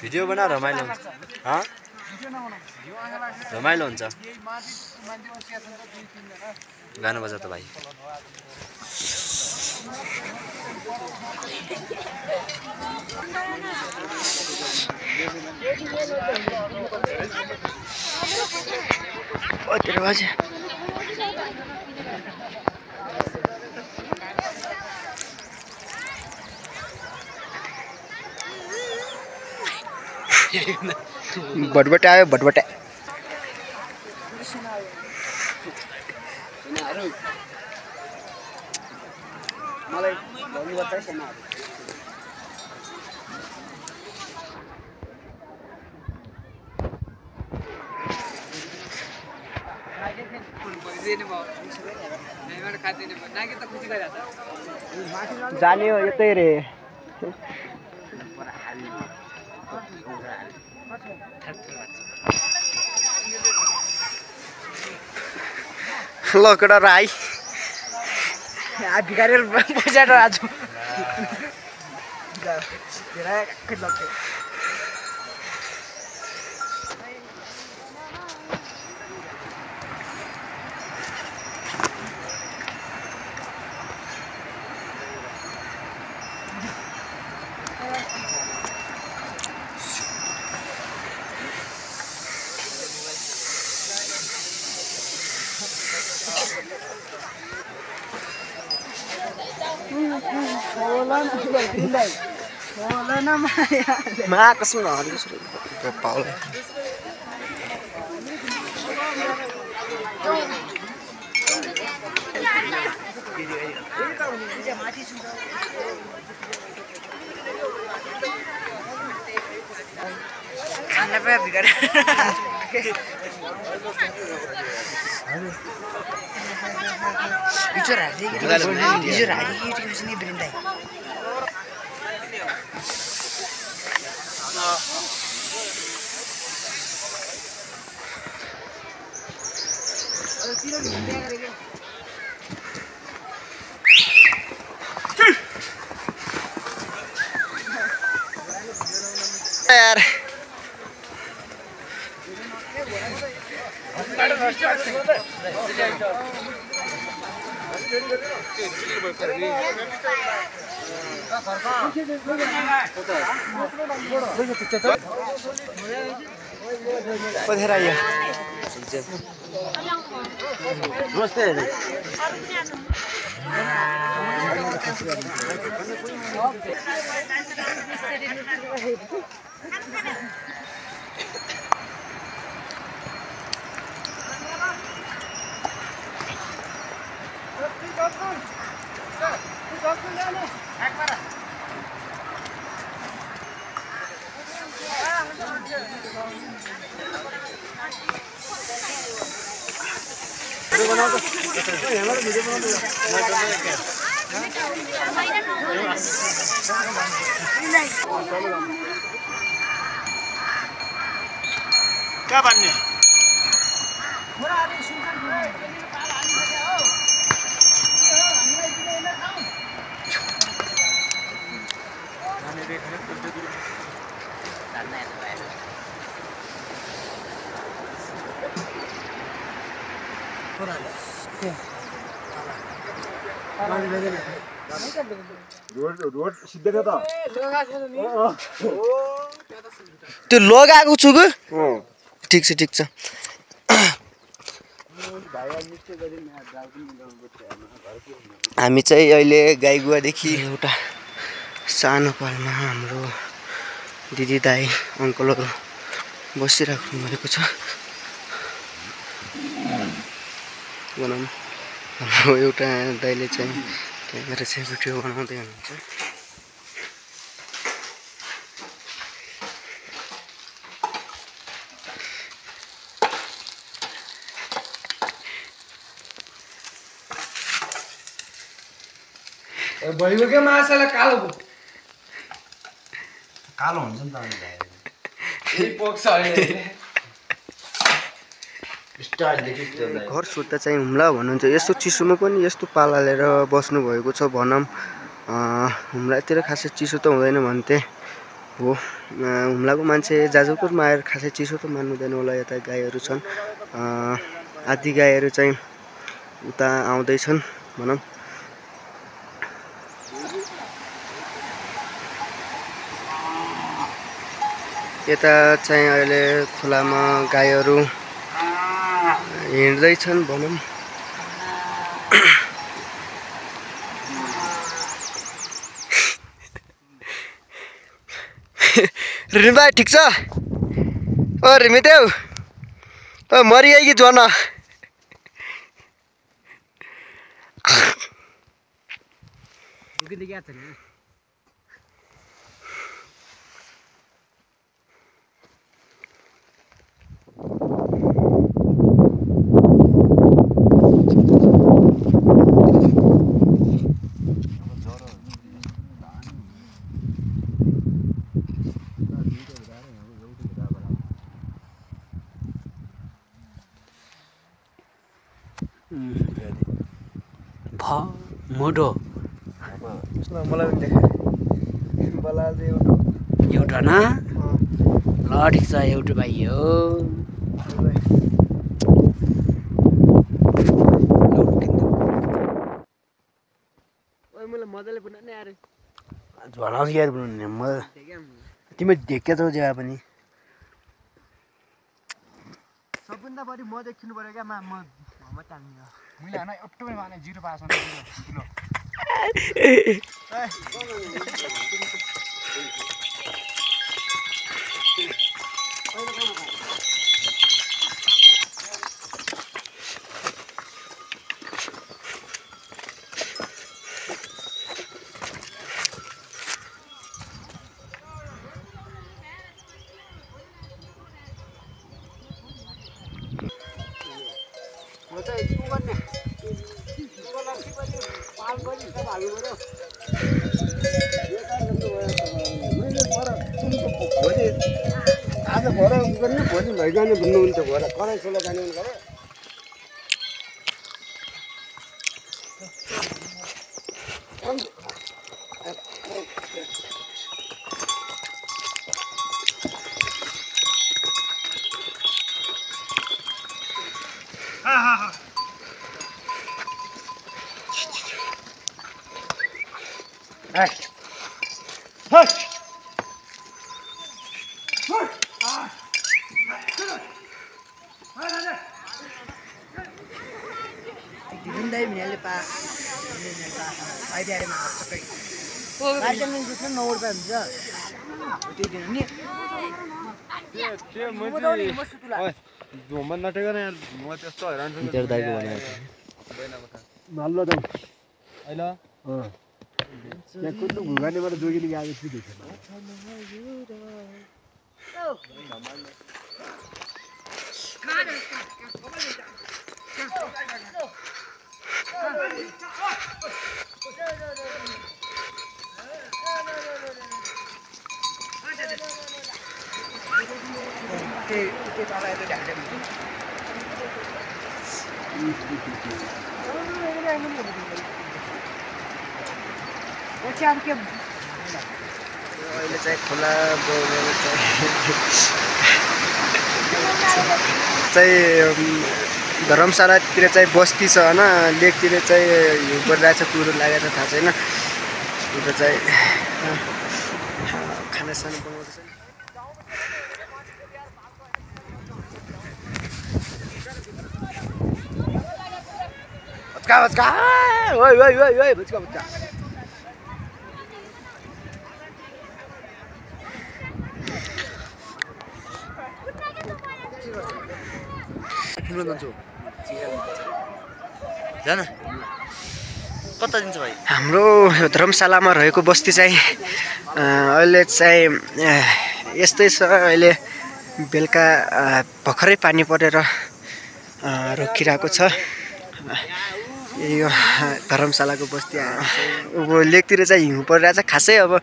Video बना रमाइलो हुन्छ रमाइलो हुन्छ गाना बजा त भाइ ओ तेरे बाजे भटभटे आयो भटभटे मलाई भन्नुपर्छ सेनाहरु जाने हो यतै रे लकडा राई भिखारी बजाएर आज मा कसम नहरिस पाउल खाना पे बिगाड़ Jujur aja itu sini berendai. Yaar. Pwede raya. Namaste. क्या बनने रोड सिद्धै छ त त्यो लगाएको छु ग ठीक छ हामी चाहिँ अहिले गाईगुवादेखि एउटा सानो पालमा हाम्रो दिदी दाइ अङ्कलहरू बसिराख्नु भएको छ बनाउनु हाम्रो एउटा दाइले चाहिँ त्यहाँबाट चाहिँ भिडियो बनाउँदै हुनुहुन्छ भइगयो के माछालाई कालो कालो हुन्छ नि त घर सोध्दा चाहिँ हुम्ला भन्नुहुन्छ यस्तो चिसोमा पनि यस्तो पालालेर बस्नु भएको छ भनौँ हुम्लातिर खासै चिसो त हुँदैन भन्थे हो। हुम्लाको मान्छे जाजरकोटमा आएर खासै चिसो त मान्नुहुँदैन होला। यता गाईहरू छन्, आदि गाईहरू चाहिँ उता आउँदैछन् भनौँ। यता चाहिँ अहिले खोलामा गाईहरू हिँड्दैछन् भनौँ। रिमी भाइ ठिक छ? ओ रिमी देउ, ओ मरिगयो कि जोन? मोटो मलाई पनि देखा बला एउटा न ल ठिक छ एउटा भाइ हो मलाई मजाले बनाउने अरे झोलाउँछ यार बनाउने म तिमी ढेक्या छौ ज्या पनि सबभन्दा बढी म देखिनु पर्यो क्या म टाङ्ने मैले होइन एउटा पनि भने 0 पास किलो आज भएर गर्ने भोलि लैजाने भन्नुहुन्छ भएर कराई सोला जाने भने अहिले चाहिँ खोला बगेर चाहिँ धर्मशालातिर चाहिँ बस्ती छ होइन लेकतिर चाहिँ हिउँ परिरहेछ कुरो लागेर थाहा छैन उता चाहिँ खानासाना बनाउँदैछ बच्चा ओइ ओइ ओइ ओइ बच्चा बच्चा कता दिन्छ भाइ हाम्रो धर्मशालामा रहेको बस्ती चाहिँ अहिले चाहिँ यस्तै छ अहिले बेलुका भर्खरै पानी परेर रोकिरहेको छ यो धर्मशालाको बस्ती अब लेकतिर चाहिँ हिउँ परिरहेछ खासै अब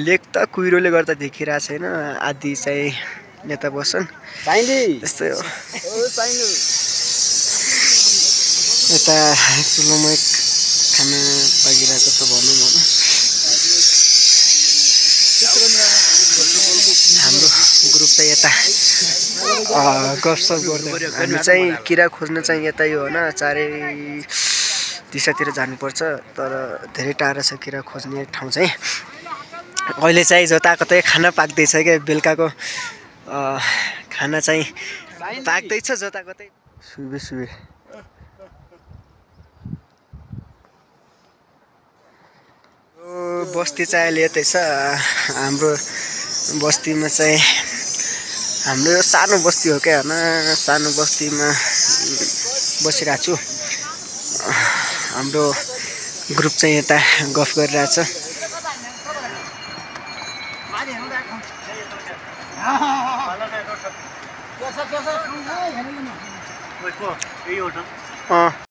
लेक त कुहिरोले गर्दा देखिरहेको छैन आदि चाहिँ यता बस्छन् यस्तै हो यता चुलोमै खाना पाकिरहेको छ भनौँ चाहिँ यता गफसफ गर्दै हामी चाहिँ किरा खोज्न चाहिँ यता यो होइन चारै दिशातिर जानुपर्छ तर धेरै टाढा छ किरा खोज्ने ठाउँ चाहिँ अहिले चाहिँ जताकतै खाना पाक्दैछ क्या बेलुकाको खाना चाहिँ पाक्दैछ जताकतै सुबे बस्ती चाहिँ अहिले यतै छ हाम्रो बस्तीमा चाहिँ हाम्रो यो सानो बस्ती हो क्या होइन सानो बस्तीमा बसिरहेको छु हाम्रो ग्रुप चाहिँ यता गफ गरिरहेछ